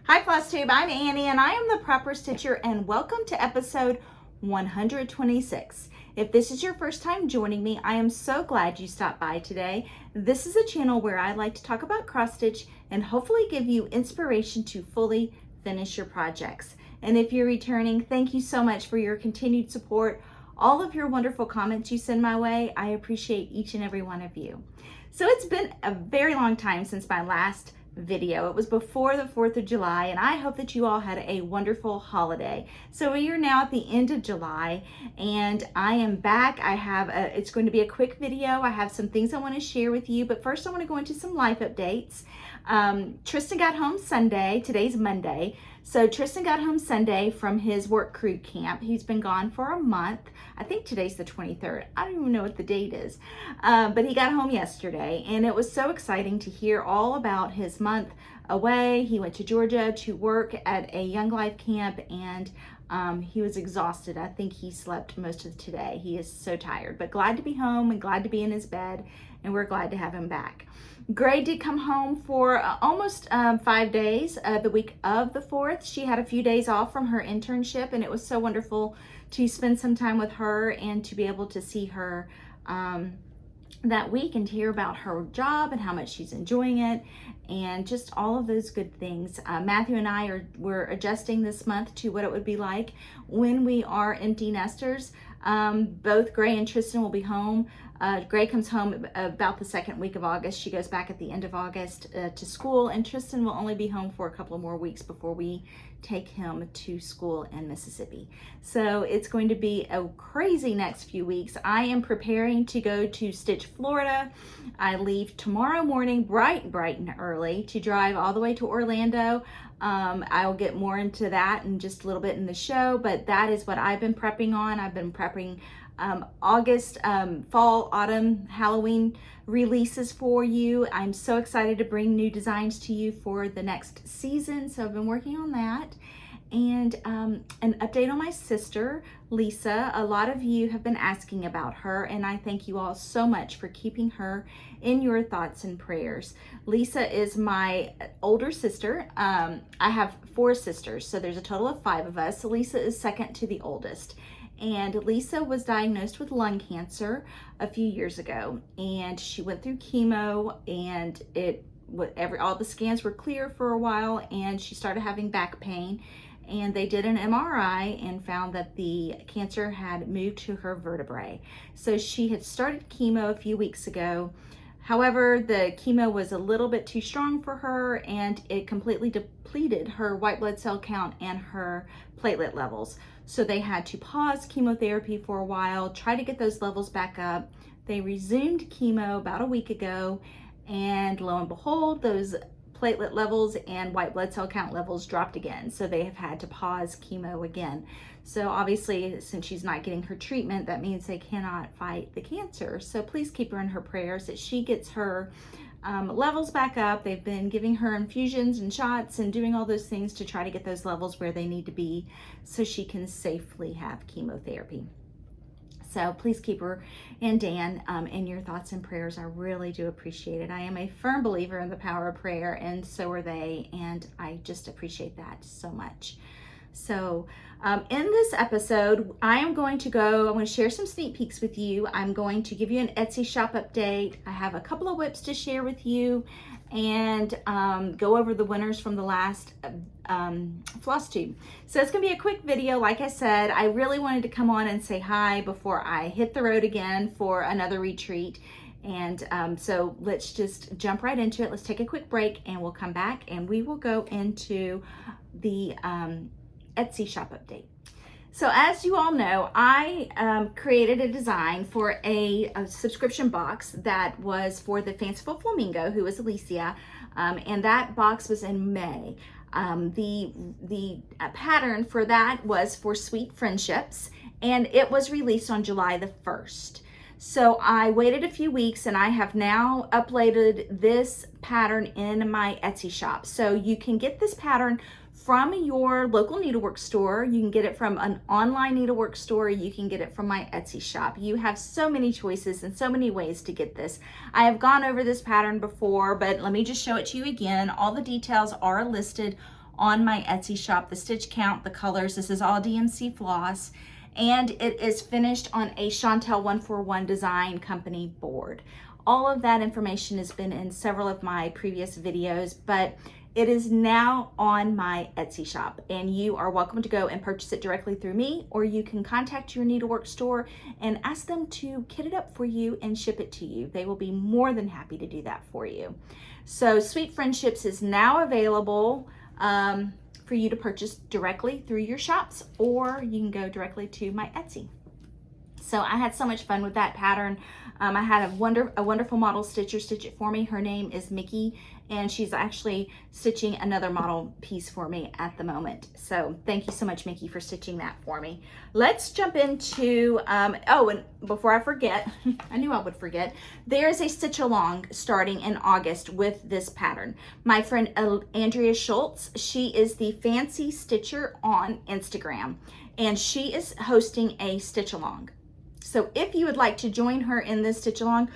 Hi Flosstube, I'm Annie and I am the Proper Stitcher, and welcome to episode 126. If this is your first time joining me, I am so glad you stopped by today. This is a channel where I like to talk about cross stitch and hopefully give you inspiration to fully finish your projects. And if you're returning, thank you so much for your continued support. All of your wonderful comments you send my way, I appreciate each and every one of you. So it's been a very long time since my last video. It was before the 4th of July, and I hope that you all had a wonderful holiday. So we are now at the end of July and I am back. It's going to be a quick video. I have some things I want to share with you, but first I want to go into some life updates. Tristan got home Sunday. Today's Monday. So Tristan got home Sunday from his work crew camp. He's been gone for a month. I think today's the 23rd. I don't even know what the date is. But he got home yesterday, and it was so exciting to hear all about his month away. He went to Georgia to work at a Young Life camp, and he was exhausted. I think he slept most of today. He is so tired, but glad to be home and glad to be in his bed, and we're glad to have him back. Gray did come home for almost 5 days, the week of the 4th. She had a few days off from her internship, and it was so wonderful to spend some time with her and to be able to see her that week and to hear about her job and how much she's enjoying it and just all of those good things. Matthew and I we're adjusting this month to what it would be like when we are empty nesters. Both Gray and Tristan will be home. Gray comes home about the second week of August. She goes back at the end of August to school, and Tristan will only be home for a couple of more weeks before we take him to school in Mississippi. So it's going to be a crazy next few weeks. I am preparing to go to Stitch, Florida. I leave tomorrow morning bright and early to drive all the way to Orlando. I'll get more into that in just a little bit in the show, but that is what I've been prepping on. I've been prepping August, fall, autumn, Halloween releases for you. I'm so excited to bring new designs to you for the next season. So I've been working on that. And an update on my sister, Lisa. A lot of you have been asking about her, and I thank you all so much for keeping her in your thoughts and prayers. Lisa is my older sister. I have 4 sisters, so there's a total of 5 of us. So Lisa is second to the oldest. And Lisa was diagnosed with lung cancer a few years ago, and she went through chemo, and all the scans were clear for a while, and she started having back pain, and they did an MRI and found that the cancer had moved to her vertebrae. So she had started chemo a few weeks ago. However, the chemo was a little bit too strong for her, and it completely depleted her white blood cell count and her platelet levels. So they had to pause chemotherapy for a while, try to get those levels back up. They resumed chemo about a week ago, and lo and behold, those platelet levels and white blood cell count levels dropped again. So they have had to pause chemo again. So obviously, since she's not getting her treatment, that means they cannot fight the cancer. So please keep her in her prayers that she gets her levels back up. They've been giving her infusions and shots and doing all those things to try to get those levels where they need to be so she can safely have chemotherapy. So please keep her and Dan in your thoughts and prayers. I really do appreciate it. I am a firm believer in the power of prayer, and so are they, and I just appreciate that so much. So in this episode, I'm going to share some sneak peeks with you. I'm going to give you an Etsy shop update. I have a couple of whips to share with you, and go over the winners from the last Flosstube. So it's gonna be a quick video. Like I said, I really wanted to come on and say hi before I hit the road again for another retreat. And so let's just jump right into it. Let's take a quick break and we'll come back and we will go into the Etsy shop update. So as you all know, I created a design for a subscription box that was for the Fanciful Flamingo, who is Alicia, and that box was in May. The pattern for that was for Sweet Friendships, and it was released on July the 1st. So I waited a few weeks and I have now uploaded this pattern in my Etsy shop. So you can get this pattern from your local needlework store. You can get it from an online needlework store. You can get it from my Etsy shop. You have so many choices and so many ways to get this. I have gone over this pattern before, but let me just show it to you again. All the details are listed on my Etsy shop, the stitch count, the colors. This is all DMC floss, and it is finished on a Chantel 141 Design Company board. All of that information has been in several of my previous videos, but it is now on my Etsy shop, and you are welcome to go and purchase it directly through me, or you can contact your needlework store and ask them to kit it up for you and ship it to you. They will be more than happy to do that for you. So Sweet Friendships is now available for you to purchase directly through your shops, or you can go directly to my Etsy. So I had so much fun with that pattern. I had a wonderful model stitcher stitch it for me. Her name is Mickey, and she's actually stitching another model piece for me at the moment. So thank you so much, Mickey, for stitching that for me. Let's jump into, oh, and before I forget, I knew I would forget, there's a stitch along starting in August with this pattern. My friend Andrea Schultz, she is the Fancy Stitcher on Instagram, and she is hosting a stitch along. So if you would like to join her in this stitch along,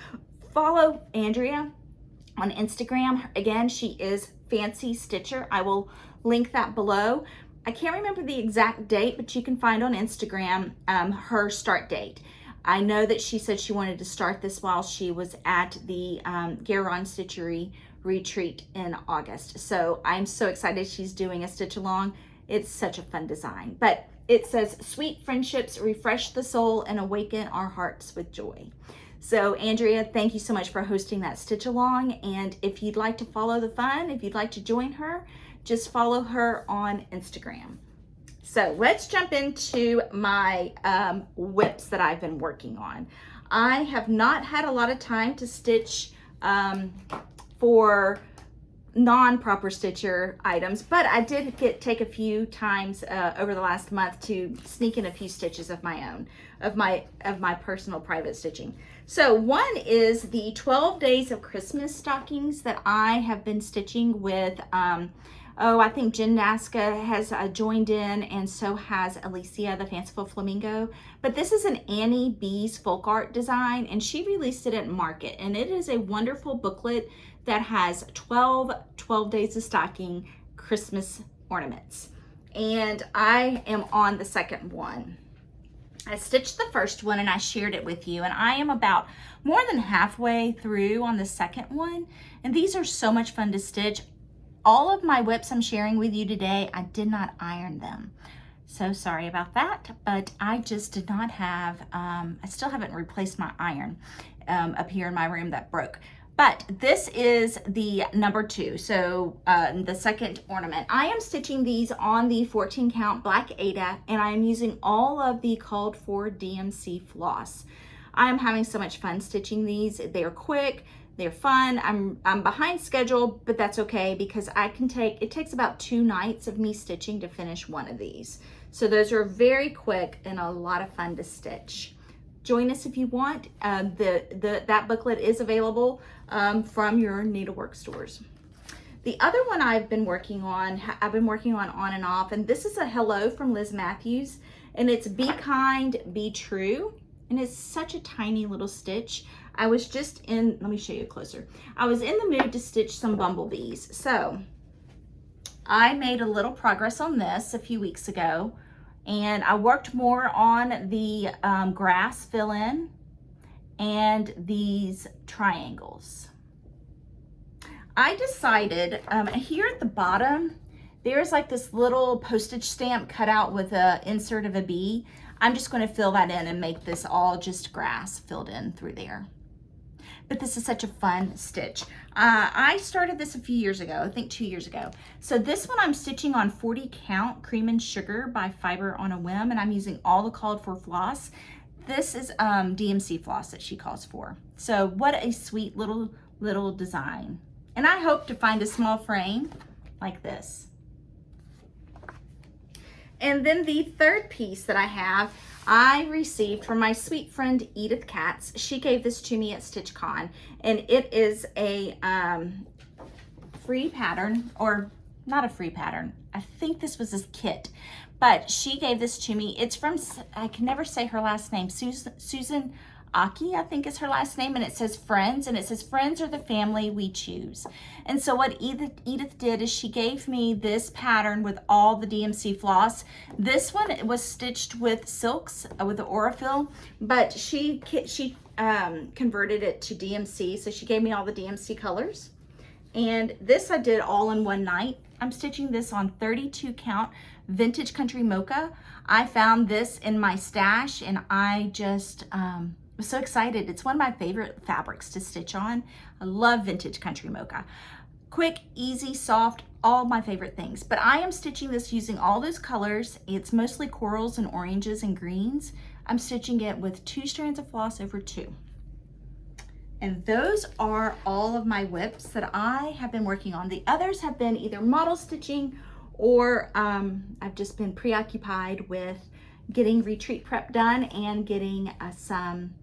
follow Andrea on Instagram. Again, she is Fancy Stitcher. I will link that below. I can't remember the exact date, but you can find on Instagram her start date. I know that she said she wanted to start this while she was at the Garon Stitchery retreat in August. So I'm so excited she's doing a stitch along. It's such a fun design. But it says, "Sweet friendships refresh the soul and awaken our hearts with joy." So Andrea, thank you so much for hosting that stitch along. And if you'd like to follow the fun, if you'd like to join her, just follow her on Instagram. So let's jump into my whips that I've been working on. I have not had a lot of time to stitch for non-proper stitcher items, but I did take a few times over the last month to sneak in a few stitches of my own, of my personal private stitching. So one is the 12 days of Christmas stockings that I have been stitching with, I think Jen Naska has joined in, and so has Alicia, the Fanciful Flamingo. But this is an Annie B's folk art design, and she released it at Market, and it is a wonderful booklet that has 12 days of stocking Christmas ornaments. And I am on the second one. I stitched the first one and I shared it with you, and I am about more than halfway through on the second one. And these are so much fun to stitch. All of my whips I'm sharing with you today, I did not iron them. So sorry about that, but I just did not have, I still haven't replaced my iron up here in my room that broke. But this is the number 2, so the second ornament. I am stitching these on the 14 count Black Ada, and I am using all of the called for DMC floss. I am having so much fun stitching these. They're quick, they're fun. I'm behind schedule, but that's okay because it takes about 2 nights of me stitching to finish one of these. So those are very quick and a lot of fun to stitch. Join us if you want. That booklet is available from your needlework stores. The other one I've been working on and off, and this is a hello from Liz Matthews, and it's Be Kind, Be True, and it's such a tiny little stitch. I was just in, let me show you closer. I was in the mood to stitch some bumblebees, so I made a little progress on this a few weeks ago, and I worked more on the grass fill-in and these triangles. I decided here at the bottom, there's like this little postage stamp cut out with a insert of a bee. I'm just going to fill that in and make this all just grass filled in through there. But this is such a fun stitch. I started this a few years ago, I think 2 years ago. So this one I'm stitching on 40 count Cream and Sugar by Fiber on a Whim, and I'm using all the called for floss. This is DMC floss that she calls for. So what a sweet little design. And I hope to find a small frame like this. And then the third piece that I have, I received from my sweet friend Edith Katz. She gave this to me at StitchCon, and it is a free pattern, or not a free pattern. I think this was a kit, but she gave this to me. It's from, I can never say her last name, Susan Aki, I think is her last name, and it says friends, and it says friends are the family we choose. And so what Edith did is she gave me this pattern with all the DMC floss. This one was stitched with silks with the Aurifil, but she converted it to DMC, so she gave me all the DMC colors. And this I did all in one night. I'm stitching this on 32 count Vintage Country Mocha. I found this in my stash, and I just was so excited. It's one of my favorite fabrics to stitch on. I love Vintage Country Mocha. Quick, easy, soft, all my favorite things. But I am stitching this using all those colors. It's mostly corals and oranges and greens. I'm stitching it with 2 strands of floss over 2. And those are all of my whips that I have been working on. The others have been either model stitching or I've just been preoccupied with getting retreat prep done and getting some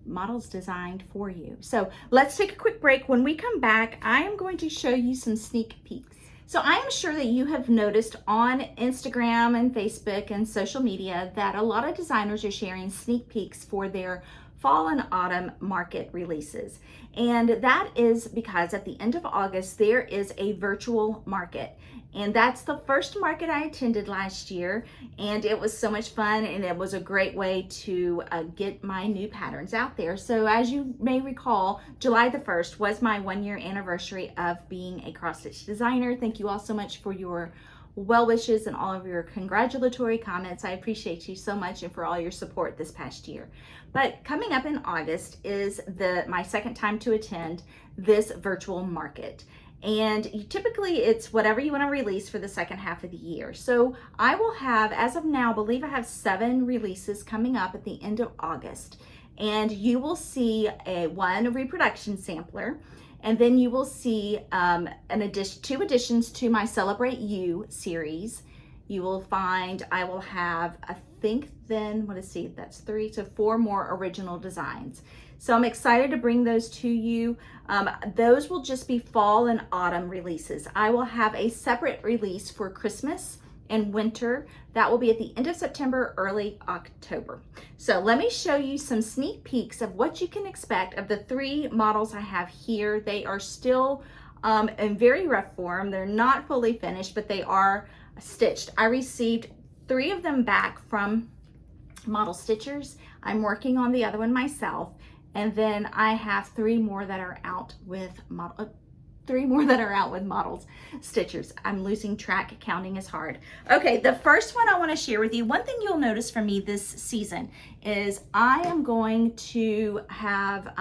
models designed for you. So let's take a quick break. When we come back, I am going to show you some sneak peeks. So I am sure that you have noticed on Instagram and Facebook and social media that a lot of designers are sharing sneak peeks for their fall and autumn market releases. And that is because at the end of August, there is a virtual market. And that's the first market I attended last year, and it was so much fun, and it was a great way to get my new patterns out there. So as you may recall, July the 1st was my 1-year anniversary of being a cross-stitch designer. Thank you all so much for your well wishes and all of your congratulatory comments. I appreciate you so much, and for all your support this past year. But coming up in August is my second time to attend this virtual market. And typically it's whatever you want to release for the second half of the year. So I will have, as of now, I believe I have 7 releases coming up at the end of August. And you will see one reproduction sampler, and then you will see 2 additions to my Celebrate You series. You will find I will have, I think then, that's 3, so 4 more original designs. So I'm excited to bring those to you. Those will just be fall and autumn releases. I will have a separate release for Christmas and winter. That will be at the end of September, early October. So let me show you some sneak peeks of what you can expect of the 3 models I have here. They are still in very rough form. They're not fully finished, but they are stitched. I received 3 of them back from Model Stitchers. I'm working on the other one myself. And then I have 3 more that are out with models stitchers. I'm losing track, counting is hard. Okay, the first one I want to share with you, one thing you'll notice from me this season is I am going to have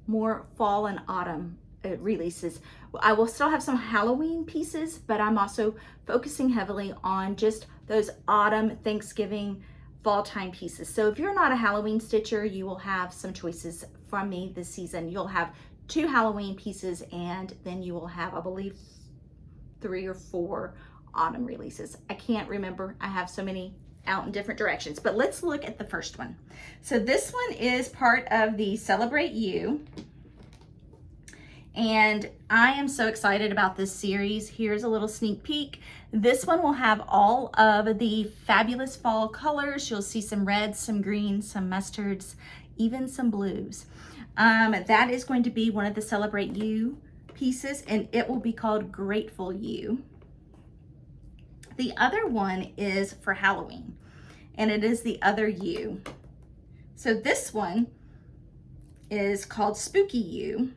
more fall and autumn releases. I will still have some Halloween pieces, but I'm also focusing heavily on just those autumn, Thanksgiving, fall time pieces. So if you're not a Halloween stitcher, you will have some choices from me this season. You'll have 2 Halloween pieces, and then you will have, I believe, 3 or 4 autumn releases. I can't remember. I have so many out in different directions, but let's look at the first one. So this one is part of the Celebrate You. And I am so excited about this series. Here's a little sneak peek. This one will have all of the fabulous fall colors. You'll see some reds, some greens, some mustards, even some blues. That is going to be one of the Celebrate You pieces, and it will be called Grateful You. The other one is for Halloween, and it is the Other You. So this one is called Spooky You.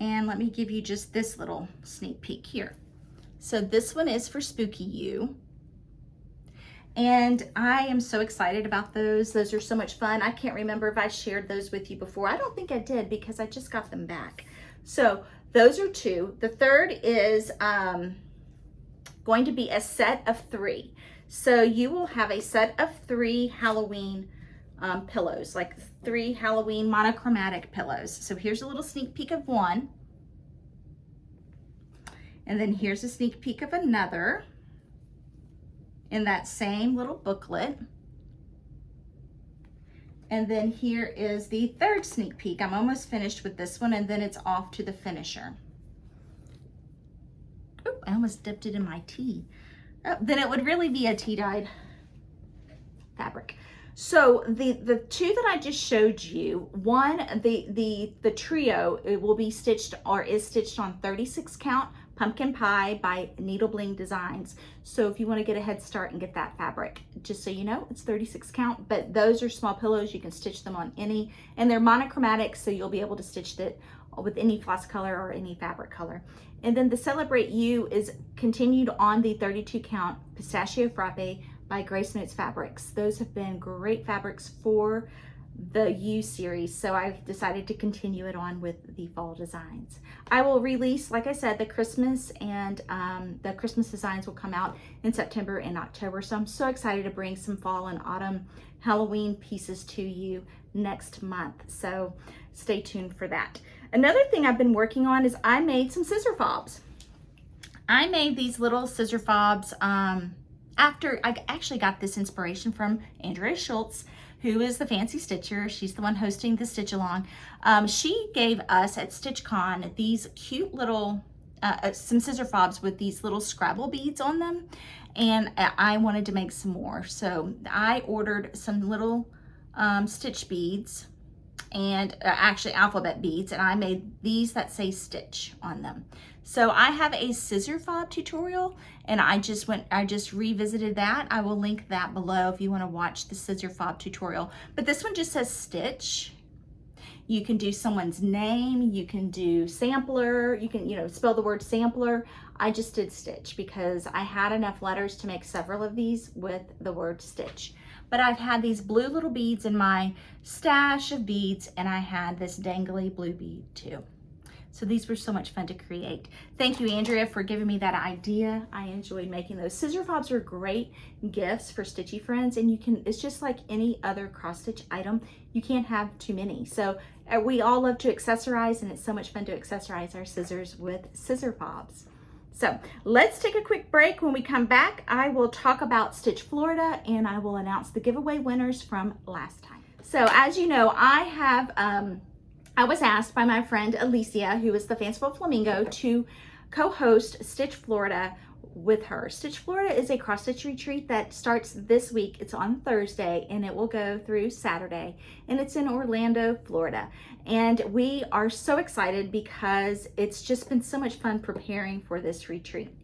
And let me give you just this little sneak peek here. So this one is for Spooky You. And I am so excited about those. Those are so much fun. I can't remember if I shared those with you before. I don't think I did because I just got them back. So those are 2. The third is going to be a set of 3. So you will have a set of 3 Halloween pillows, like 3 Halloween monochromatic pillows. So here's a little sneak peek of one. And then here's a sneak peek of another in that same little booklet. And then here is the third sneak peek. I'm almost finished with this one, and then it's off to the finisher. Oh, I almost dipped it in my tea. Oh, then it would really be a tea-dyed fabric. So the 2 that I just showed you, one, the trio, it will be stitched or is stitched on 36 count Pumpkin Pie by Needle Bling Designs. So if you want to get a head start and get that fabric, just so you know, it's 36 count, but those are small pillows. You can stitch them on any, and they're monochromatic, so you'll be able to stitch it with any floss color or any fabric color. And then the Celebrate You is continued on the 32 count Pistachio Frappe by Grace Notes Fabrics. Those have been great fabrics for the U series, so I decided to continue it on with the fall designs. I will release, like I said, the Christmas, and the Christmas designs will come out in September and October, so I'm so excited to bring some fall and autumn Halloween pieces to you next month, so stay tuned for that. Another thing I've been working on is I made some scissor fobs. I made these little scissor fobs after I actually got this inspiration from Andrea Schultz, who is the Fancy Stitcher. She's the one hosting the Stitch Along. She gave us at StitchCon these cute little, some scissor fobs with these little Scrabble beads on them. And I wanted to make some more. So I ordered some little stitch beads, and actually alphabet beads, and I made these that say Stitch on them. So I have a scissor fob tutorial, and I just revisited that. I will link that below if you want to watch the scissor fob tutorial. But this one just says Stitch. You can do someone's name, you can do sampler, you can, spell the word sampler. I just did Stitch because I had enough letters to make several of these with the word Stitch. But I've had these blue little beads in my stash of beads, and I had this dangly blue bead too. So these were so much fun to create. Thank you, Andrea, for giving me that idea. I enjoyed making those. Scissor fobs are great gifts for stitchy friends, and it's just like any other cross stitch item. You can't have too many. So we all love to accessorize, and it's so much fun to accessorize our scissors with scissor fobs. So let's take a quick break. When we come back, I will talk about Stitch Florida, and I will announce the giveaway winners from last time. So as you know, I was asked by my friend Alicia, who is the Fanciful Flamingo, to co-host Stitch Florida with her. Stitch Florida is a cross stitch retreat that starts this week. It's on Thursday, and it will go through Saturday, and it's in Orlando, Florida. And we are so excited because it's just been so much fun preparing for this retreat.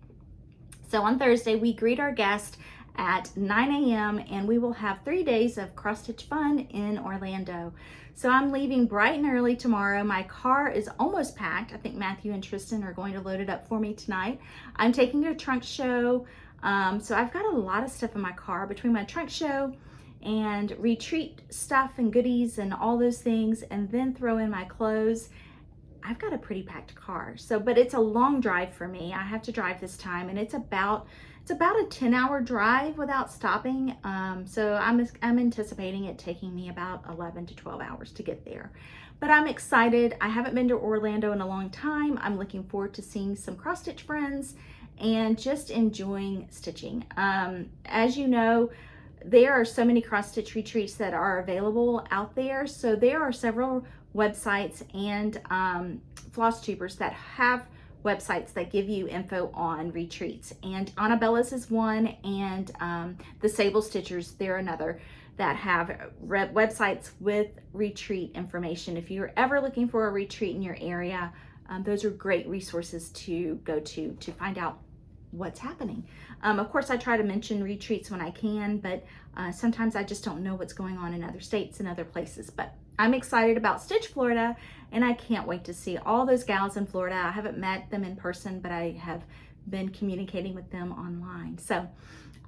So on Thursday, we greet our guests at 9 a.m. and we will have 3 days of cross stitch fun in Orlando. So I'm leaving bright and early tomorrow. My car is almost packed. I think Matthew and Tristan are going to load it up for me tonight. I'm taking a trunk show. So I've got a lot of stuff in my car between my trunk show and retreat stuff and goodies and all those things, and then throw in my clothes. I've got a pretty packed car. So, but it's a long drive for me. I have to drive this time, and it's about a 10-hour drive without stopping. So I'm anticipating it taking me about 11 to 12 hours to get there. But I'm excited. I haven't been to Orlando in a long time. I'm looking forward to seeing some cross stitch friends and just enjoying stitching. As you know, there are so many cross stitch retreats that are available out there. So there are several websites and Flosstubers that have websites that give you info on retreats, and Annabella's is one, and the Sable Stitchers, they're another, that have websites with retreat information. If you're ever looking for a retreat in your area, those are great resources to go to find out what's happening. Of course, I try to mention retreats when I can, but sometimes I just don't know what's going on in other states and other places. But I'm excited about Stitch Florida, and I can't wait to see all those gals in Florida. I haven't met them in person, but I have been communicating with them online. So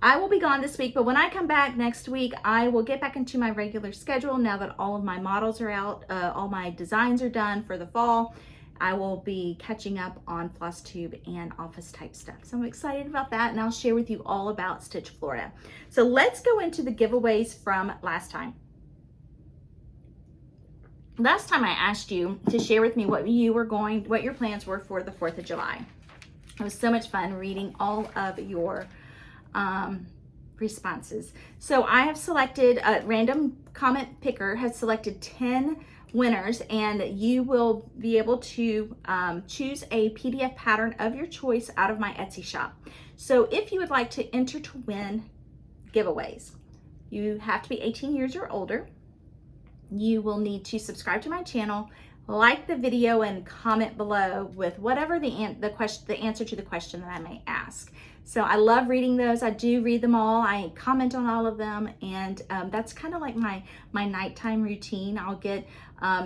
I will be gone this week, but when I come back next week, I will get back into my regular schedule now that all of my models are out, all my designs are done for the fall. I will be catching up on Flosstube and office type stuff. So I'm excited about that, and I'll share with you all about Stitch Florida. So let's go into the giveaways from last time. Last time I asked you to share with me what your plans were for the 4th of July. It was so much fun reading all of your responses. So I have selected, a random comment picker has selected 10 winners, and you will be able to choose a PDF pattern of your choice out of my Etsy shop. So if you would like to enter to win giveaways, you have to be 18 years or older. You will need to subscribe to my channel, like the video, and comment below with whatever the answer to the question that I may ask. So I love reading those. I do read them all. I comment on all of them, and that's kind of like my nighttime routine. I'll get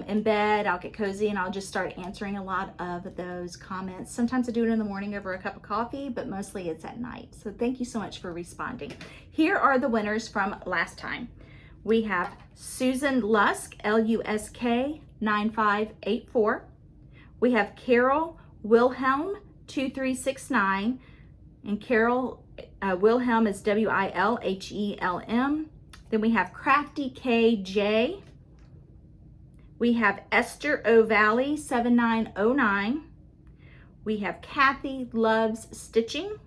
in bed, I'll get cozy, and I'll just start answering a lot of those comments. Sometimes I do it in the morning over a cup of coffee, but mostly it's at night. So thank you so much for responding. Here are the winners from last time. We have Susan Lusk, Lusk 9584. We have Carol Wilhelm 2369, and Carol Wilhelm is Wilhelm. Then we have Crafty KJ. We have Esther O'Valley 7909. We have Kathy Loves Stitching,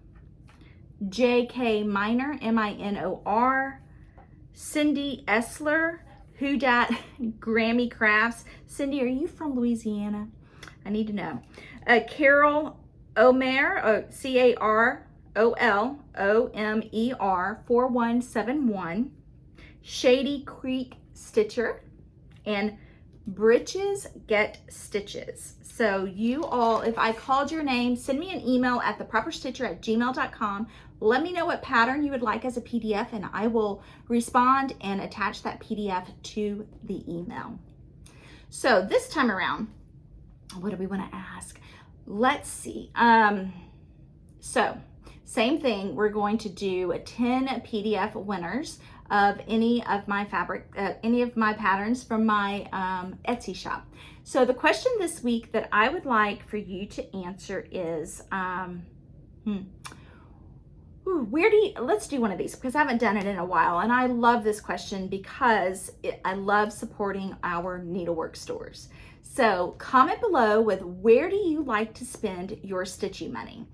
JK Minor Minor, Cindy Essler, Who Dat Grammy Crafts. Cindy, are you from Louisiana? I need to know. Carol Omer, CarolOmer 4171, Shady Creek Stitcher, and Britches Get Stitches. So you all, if I called your name, send me an email at theproperstitcher@gmail.com. Let me know what pattern you would like as a PDF, and I will respond and attach that PDF to the email. So this time around, what do we want to ask? Let's see. So same thing. We're going to do 10 PDF winners of any of my patterns from my Etsy shop. So the question this week that I would like for you to answer is, let's do one of these because I haven't done it in a while, and I love this question because I love supporting our needlework stores. So comment below with, where do you like to spend your stitching money?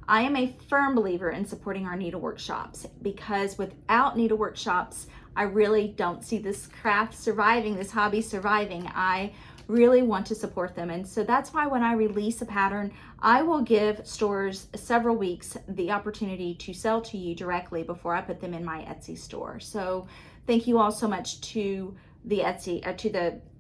I am a firm believer in supporting our needlework shops, because without needlework shops, I really don't see this craft surviving, this hobby surviving. I really want to support them. And so that's why when I release a pattern, I will give stores several weeks the opportunity to sell to you directly before I put them in my Etsy store. So thank you all so much to the Etsy,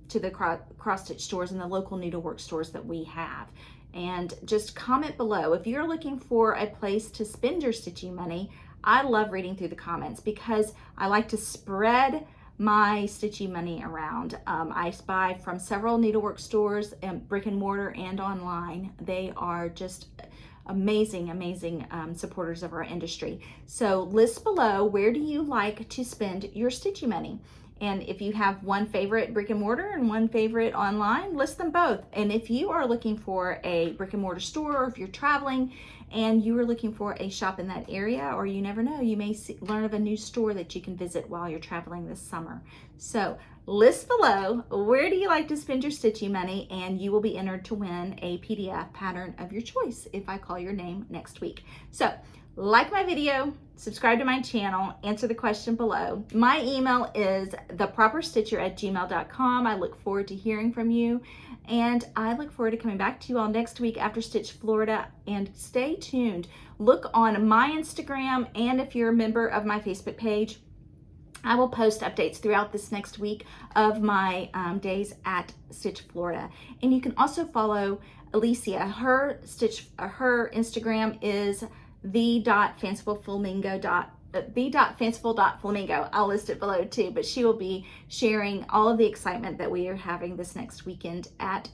to the cross stitch stores and the local needlework stores that we have. And just comment below if you're looking for a place to spend your stitching money. I love reading through the comments because I like to spread my stitching money around. I buy from several needlework stores, brick and mortar and online. They are just amazing supporters of our industry. So list below, where do you like to spend your stitching money? And if you have one favorite brick and mortar and one favorite online, list them both. And if you are looking for a brick and mortar store, or if you're traveling and you are looking for a shop in that area, or you never know, you may learn of a new store that you can visit while you're traveling this summer. So list below, where do you like to spend your stitching money, and you will be entered to win a PDF pattern of your choice if I call your name next week. So like my video, subscribe to my channel, answer the question below. My email is theproperstitcher@gmail.com. I look forward to hearing from you, and I look forward to coming back to you all next week after Stitch Florida. And stay tuned. Look on my Instagram, and if you're a member of my Facebook page, I will post updates throughout this next week of my days at Stitch Florida. And you can also follow Alicia. Her Instagram is the.fancifulflamingo the.fanciful.flamingo. I'll list it below too, but she will be sharing all of the excitement that we are having this next weekend at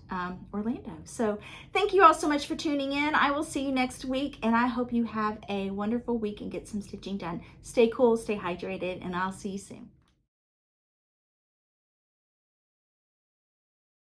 Orlando. So thank you all so much for tuning in. I will see you next week, and I hope you have a wonderful week and get some stitching done. Stay cool, stay hydrated, and I'll see you soon.